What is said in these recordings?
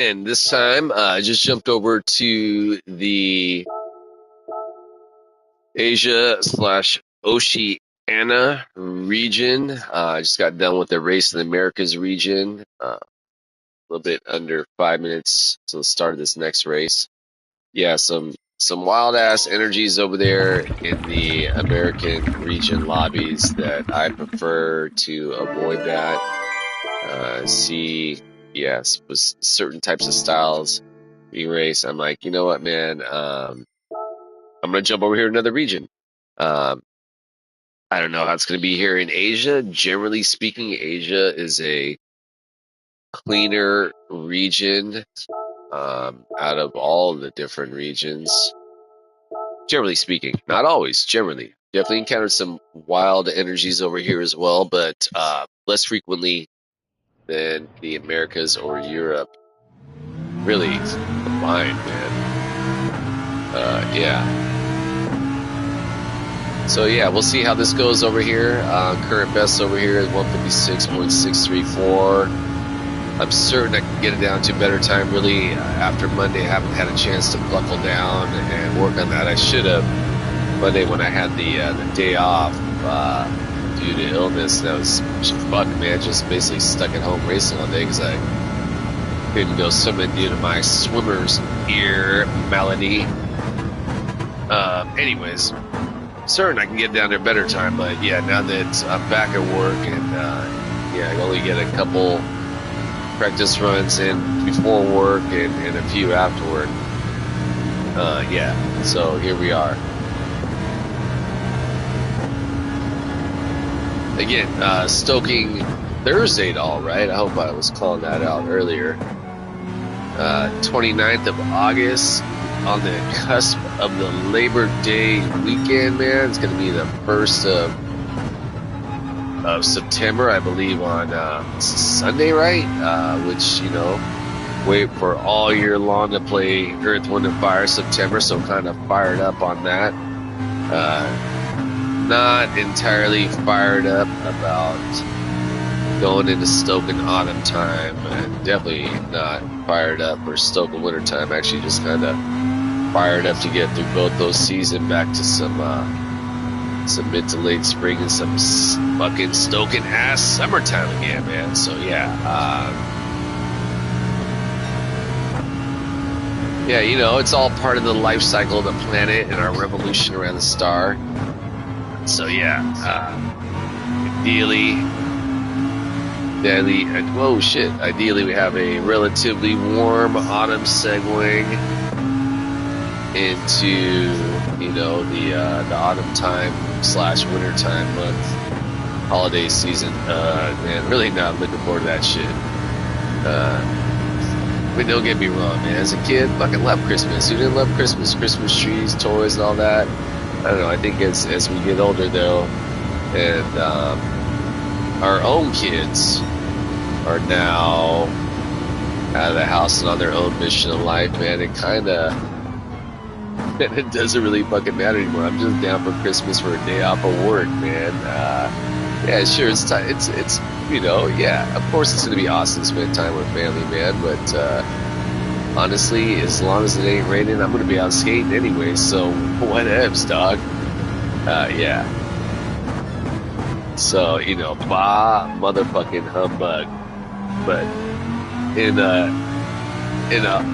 And this time, I just jumped over to the Asia slash Oceania region. I just got done with the race in the Americas region. A little bit under 5 minutes to the start of this next race. Yeah, some wild ass energies over there in the American region lobbies that I prefer to avoid that. See, yes, with certain types of styles being raced, I'm like, you know what, man? I'm gonna jump over here to another region. Um, I don't know how it's gonna be here in Asia. Generally speaking, Asia is a cleaner region out of all the different regions. Generally speaking, not always. Generally, definitely encountered some wild energies over here as well, but less frequently than the Americas or Europe. Really combined, man. Yeah. So yeah, we'll see how this goes over here. Current best over here is 156.634. I'm certain I can get it down to a better time. Really, after Monday, I haven't had a chance to buckle down and work on that. I should have Monday when I had the day off due to illness. That was fuck, man. Just basically stuck at home racing all day because I couldn't go swimming due to my swimmer's ear malady. Anyways, certain I can get down there better time, but yeah, now that I'm back at work and yeah, I only get a couple practice runs in before work and a few after work. Yeah, so here we are. Again, stoking Thursday all right. I hope I was calling that out earlier. 29th of August, on the cusp of the Labor Day weekend, man. It's going to be the 1st of September, I believe, on Sunday, right? Which, you know, wait for all year long to play Earth, Wind, and Fire September, so kind of fired up on that. Not entirely fired up about going into stoking autumn time, and definitely not fired up for stoking winter time. Actually, just kind of fired up to get through both those seasons, back to some mid to late spring and some fucking stoking ass summertime again, man. So yeah, yeah, you know, it's all part of the life cycle of the planet and our revolution around the star. So yeah, ideally, we have a relatively warm autumn segueing into, you know, the autumn time / winter time month holiday season. Man, really not looking forward to that shit. But don't get me wrong, man. As a kid, fucking love Christmas. Who didn't love Christmas? Christmas trees, toys, and all that. I don't know. I think as we get older, though, and our own kids are now out of the house and on their own mission in life, man, it kind of it doesn't really fucking matter anymore. I'm just down for Christmas for a day off of work, man. Yeah, sure, it's time. It's you know, yeah, of course it's gonna be awesome to spend time with family, man. But honestly, as long as it ain't raining, I'm gonna be out skating anyway. So whatevs, dog. Yeah. So, you know, bah motherfucking humbug, but in a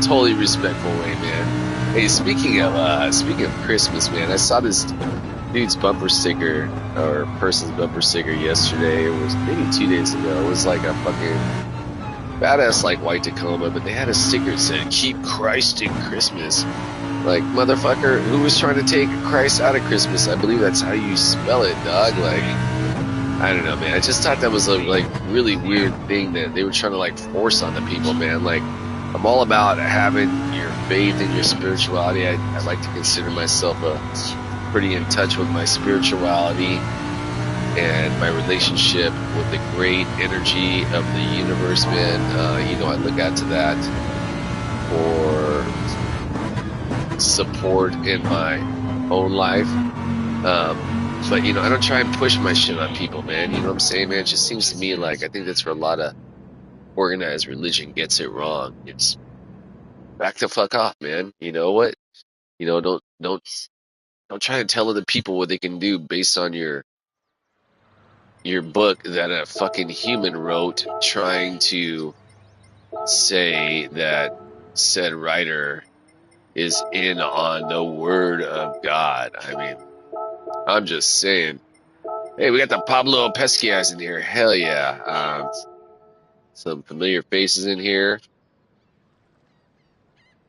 totally respectful way, man. Hey, speaking of Christmas, man, I saw this dude's bumper sticker or person's bumper sticker yesterday. It was maybe 2 days ago. It was like a fucking badass like white Tacoma, but they had a sticker that said "Keep Christ in Christmas." Like, motherfucker, who was trying to take Christ out of Christmas? I believe that's how you spell it, dog. Like, I don't know, man. I just thought that was a like really weird thing that they were trying to like force on the people, man. Like, I'm all about having your faith and your spirituality. I like to consider myself pretty in touch with my spirituality and my relationship with the great energy of the universe, man. You know, I look out to that for support in my own life. But, you know, I don't try and push my shit on people, man. You know what I'm saying, man? It just seems to me like I think that's where a lot of organized religion gets it wrong. It's back the fuck off, man. You know what? Don't try to tell other people what they can do based on your book that a fucking human wrote, trying to say that said writer is in on the word of God. I mean, I'm just saying. Hey, we got the Pablo Pesquias in here. Hell yeah. Some familiar faces in here.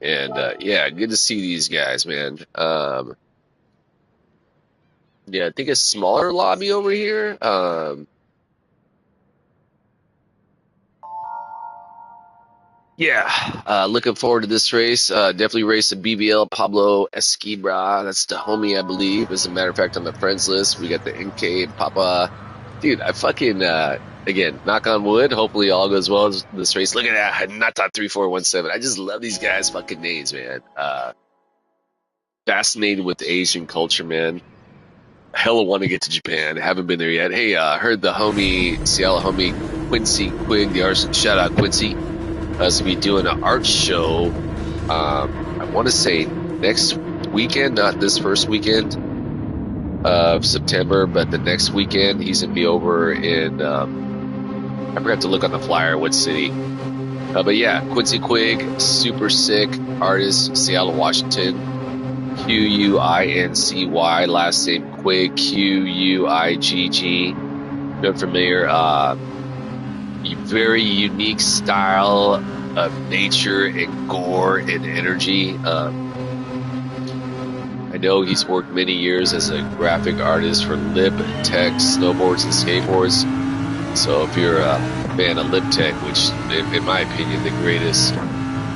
And yeah, good to see these guys, man. Yeah, I think a smaller lobby over here. Yeah, looking forward to this race. Definitely race the BBL Pablo Esquibra. That's the homie, I believe. As a matter of fact, on the friends list, we got the NK Papa. Dude, I fucking, again, knock on wood. Hopefully all goes well in this race. Look at that. Nata 3417. I just love these guys' fucking names, man. Fascinated with the Asian culture, man. Hella want to get to Japan. Haven't been there yet. Hey, heard the homie, Seattle homie Quincy Quigg, the artist. Shout out Quincy. Us to be doing an art show. I want to say next weekend, not this first weekend of September, but the next weekend. He's gonna be over in. I forgot to look on the flyer what city. But yeah, Quincy Quigg, super sick artist, Seattle, Washington. Quincy, last name Quigg, Quigg. Not familiar. Very unique style of nature and gore and energy. I know he's worked many years as a graphic artist for Lib Tech snowboards and skateboards. So if you're a fan of Lib Tech, which in my opinion the greatest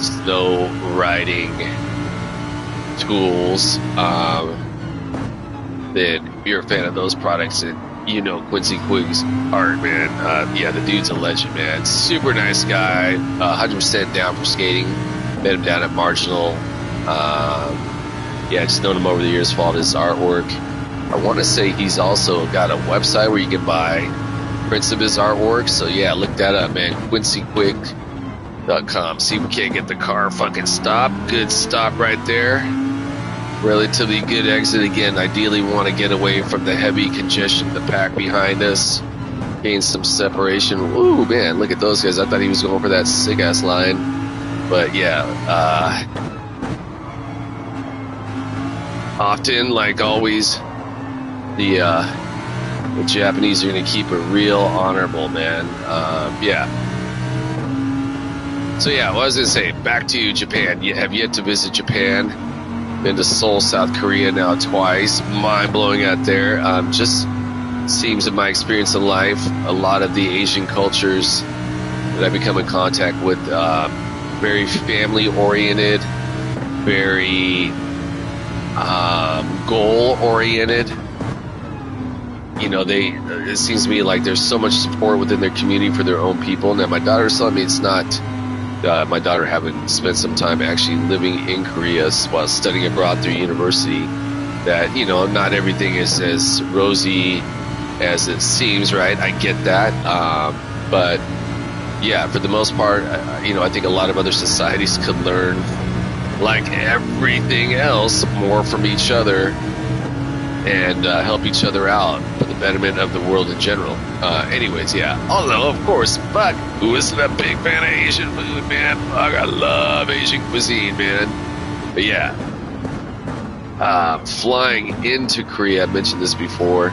snow riding tools, then if you're a fan of those products, and you know Quincy Quigg's art, man. Yeah, the dude's a legend, man. Super nice guy. 100% down for skating. Met him down at Marginal. Yeah, just known him over the years, followed his artwork. I want to say he's also got a website where you can buy prints of his artwork. So yeah, look that up, man. QuincyQuigg.com. See if we can't get the car fucking stopped. Good stop right there. Relatively good exit. Again, ideally we want to get away from the heavy congestion, the pack behind us, gain some separation. Ooh, man, look at those guys. I thought he was going for that sick ass line, but yeah, often, like always, the Japanese are going to keep it real honorable, man. Yeah. So yeah, what I was going to say, back to Japan. You have yet to visit Japan. Been to Seoul, South Korea now twice. Mind-blowing out there. Just seems in my experience in life, a lot of the Asian cultures that I become in contact with, very family-oriented, very goal-oriented. You know, it seems to me like there's so much support within their community for their own people. Now, my daughter's telling me it's not... my daughter having spent some time actually living in Korea while studying abroad through university, that, you know, not everything is as rosy as it seems, right? I get that. But yeah, for the most part, you know, I think a lot of other societies could learn, like everything else, more from each other and help each other out for the betterment of the world in general. Anyways, yeah. Although, of course, fuck, who isn't a big fan of Asian food, man? Fuck, I love Asian cuisine, man. But yeah, flying into Korea, I mentioned this before,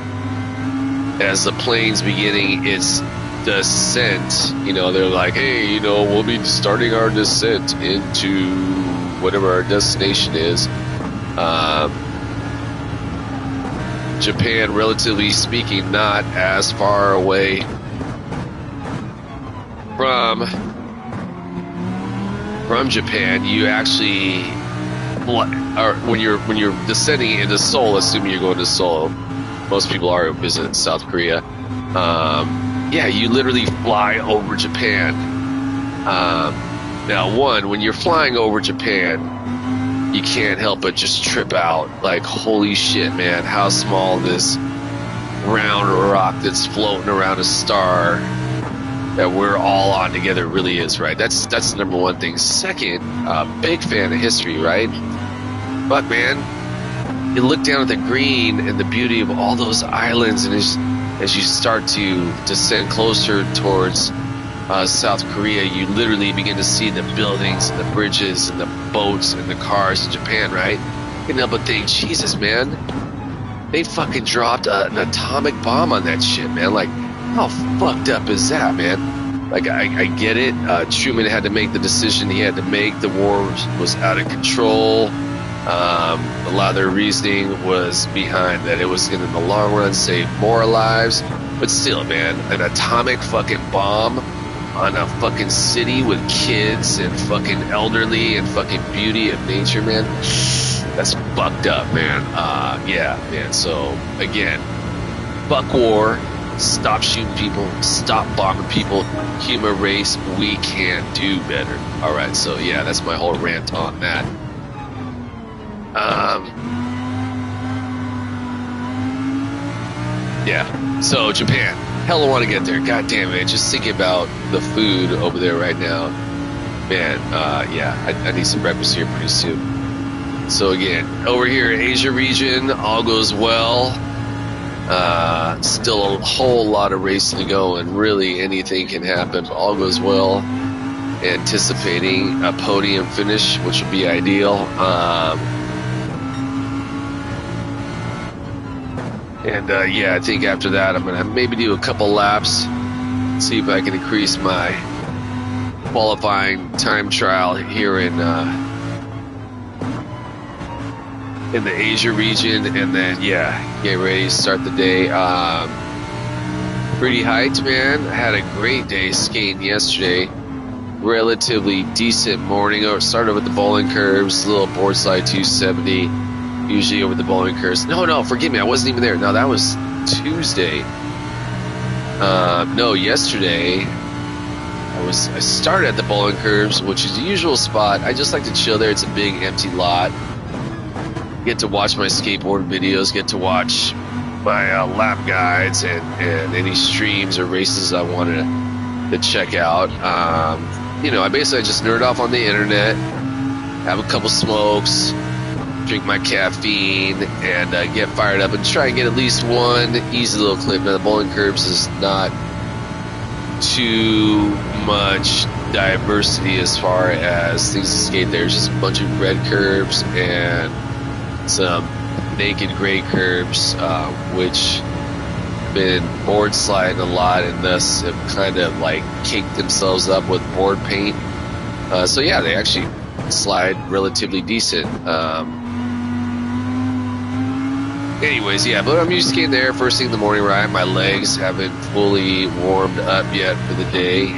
as the plane's beginning its descent, you know, they're like, hey, you know, we'll be starting our descent into whatever our destination is. Japan, relatively speaking, not as far away from Japan. You actually, when you're descending into Seoul, assuming you're going to Seoul, most people are who visit South Korea. Yeah, you literally fly over Japan. Now, when you're flying over Japan, you can't help but just trip out. Like, holy shit, man, how small this round rock that's floating around a star that we're all on together really is, right? That's the number one thing. Second, big fan of history, right? But man, you look down at the green and the beauty of all those islands, and as you start to descend closer towards South Korea, you literally begin to see the buildings and the bridges and the boats and the cars in Japan, right? You can help but think, Jesus, man, they fucking dropped an atomic bomb on that shit, man. Like, how fucked up is that, man? Like, I get it. Truman had to make the decision he had to make. The war was out of control. A lot of their reasoning was behind that it was going to, in the long run, save more lives. But still, man, an atomic fucking bomb on a fucking city with kids and fucking elderly and fucking beauty of nature, man. That's fucked up, man. Yeah, man. So, again, fuck war. Stop shooting people. Stop bombing people. Human race, we can do better. All right, so yeah, that's my whole rant on that. Yeah, so Japan. Hell, I want to get there. God damn it. Just thinking about the food over there right now. Man, yeah, I need some breakfast here pretty soon. So again, over here, Asia region, all goes well. Still a whole lot of racing to go, and really anything can happen. But all goes well. Anticipating a podium finish, which would be ideal. Yeah, I think after that, I'm gonna maybe do a couple laps, see if I can increase my qualifying time trial here in the Asia region, and then yeah, get ready to start the day. Pretty hyped, man. I had a great day skiing yesterday. Relatively decent morning. Started with the bowling curves, little board slide 270, usually over the bowling curves. No, forgive me, I wasn't even there. No, that was Tuesday. No, yesterday I started at the bowling curves, which is the usual spot. I just like to chill there. It's a big empty lot. Get to watch my skateboard videos, get to watch my lap guides and any streams or races I wanted to check out. I basically just nerd off on the internet, have a couple smokes, drink my caffeine, and get fired up and try and get at least one easy little clip. Now, the bowling curves is not too much diversity as far as things to skate. There's just a bunch of red curves and some naked gray curves, which have been board sliding a lot and thus have kind of like caked themselves up with board paint. So yeah, they actually slide relatively decent. Anyways, yeah, but I'm used to getting there first thing in the morning, right? My legs haven't fully warmed up yet for the day.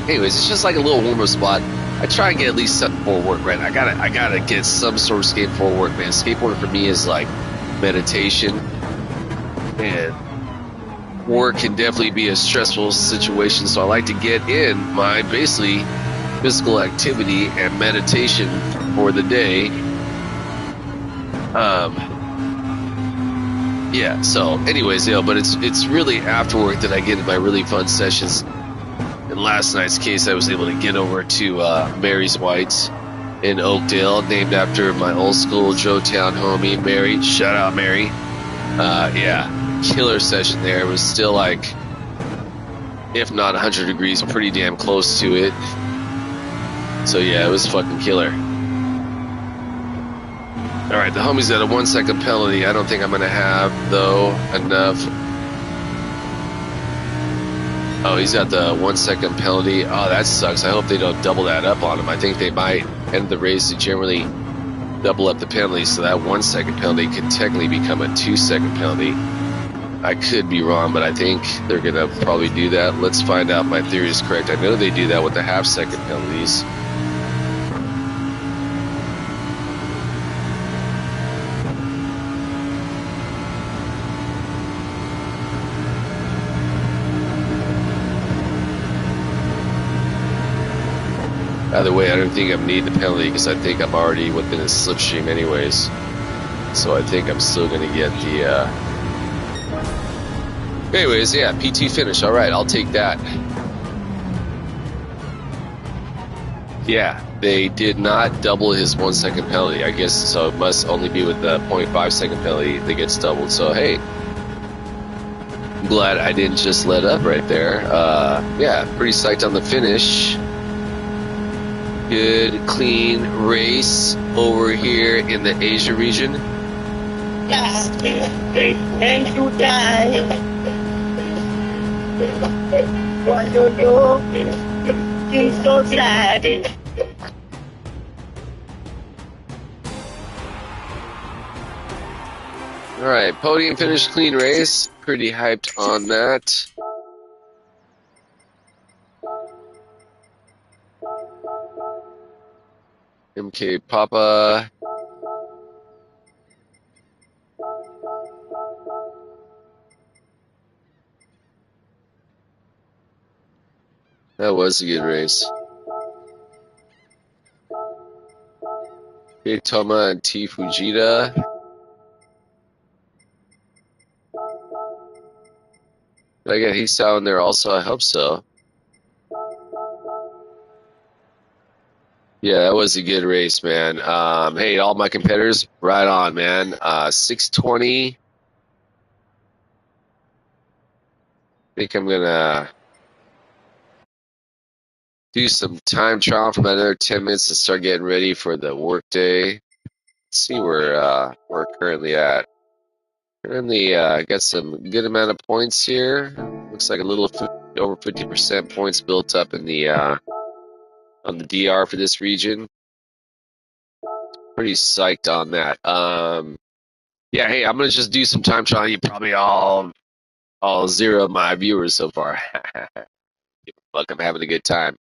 Anyways, it's just like a little warm-up spot. I try and get at least something for work, right? I gotta get some sort of skate for work, man. Skateboarding for me is like meditation, and work can definitely be a stressful situation. So I like to get in my basically physical activity and meditation for the day. Yeah. So, anyways, but it's really after work that I get in my really fun sessions. In last night's case, I was able to get over to Mary's Whites in Oakdale, named after my old school Joetown homie, Mary. Shout out, Mary. Yeah, killer session there. It was still like, if not 100 degrees, pretty damn close to it. So yeah, it was fucking killer. All right, the homie's got a 1 second penalty. I don't think I'm going to have, though, enough. Oh, he's got the 1 second penalty. Oh, that sucks. I hope they don't double that up on him. I think they might end the race to generally double up the penalty, so that 1 second penalty could technically become a 2 second penalty. I could be wrong, but I think they're going to probably do that. Let's find out my theory is correct. I know they do that with the half second penalties. Either way, I don't think I'm needing the penalty because I think I'm already within a slipstream anyways. So I think I'm still going to get Anyways, yeah, P2 finish. All right, I'll take that. Yeah, they did not double his 1 second penalty. I guess so. It must only be with the 0.5 second penalty that gets doubled. So hey, I'm glad I didn't just let up right there. Yeah, pretty psyched on the finish. Good, clean race over here in the Asia region. And you die. What you do? It's so sad. All right, podium finish, clean race. Pretty hyped on that. MK Papa. That was a good race. Big Toma and T Fujita. Did I get Hisao in there also? I hope so. Yeah, that was a good race, man. Hey, all my competitors, right on, man. 6:20. I think I'm gonna do some time trial for another 10 minutes to start getting ready for the work day. Let's see where we're currently at. Currently, got some good amount of points here. Looks like a little over 50% points built up in the on the DR for this region. Pretty psyched on that. Yeah, hey, I'm gonna just do some time trial. You probably all zero of my viewers so far. Fuck, I'm having a good time.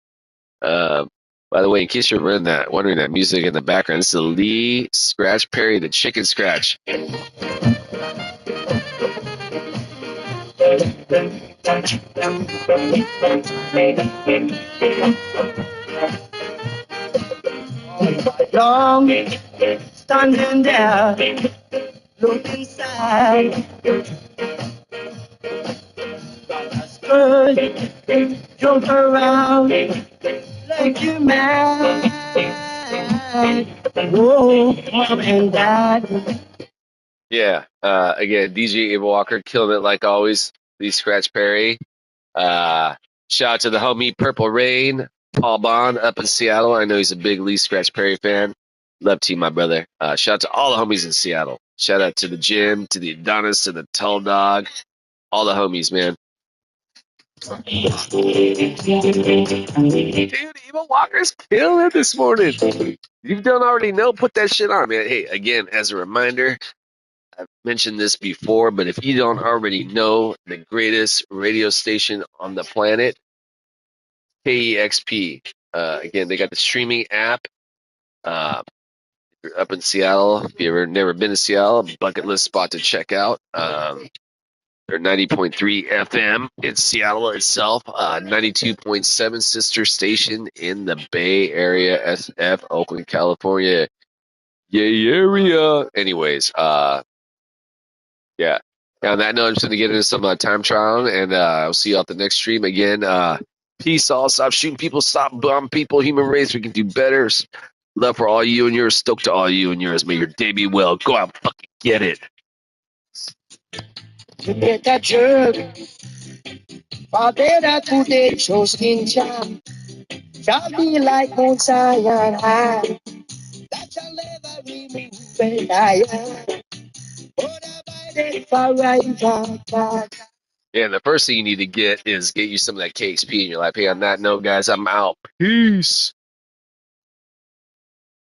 Um, by the way, in case you're wondering that music in the background, this is Lee Scratch Perry, the Chicken Scratch. Long standing there, looking sad. Good, jump around like you mad. Whoa, mom and dad. Yeah, again, DJ Abel Walker killing it like always. Lee Scratch Perry. Shout out to the homie Purple Rain, Paul Bond up in Seattle. I know he's a big Lee Scratch Perry fan. Love to you, my brother. Shout out to all the homies in Seattle. Shout out to the Jim, to the Adonis, to the Tall Dog, all the homies, man. Dude, Evil Walker's killing it this morning. If you don't already know, put that shit on, man. Hey, again, as a reminder, I've mentioned this before, but if you don't already know, the greatest radio station on the planet, KEXP. Again, they got the streaming app. If you're up in Seattle, if you've ever never been to Seattle, bucket list spot to check out. They're 90.3 FM in Seattle itself, 92.7 sister station in the Bay Area, SF, Oakland, California. Yay area. Anyways, yeah. On that note, I'm just going to get into some time trial, and I'll see you at the next stream. Again, peace all. Stop shooting people. Stop bombing people. Human race. We can do better. Love for all you and yours. Stoked to all you and yours. May your day be well. Go out and fucking get it. You get that jerk. Barbera today shows skin charm. Shall be like Mount Zion high. That shall never remove when I am. But abided for right. Yeah, and the first thing you need to get is get you some of that KXP in your life. Hey, on that note, guys, I'm out. Peace.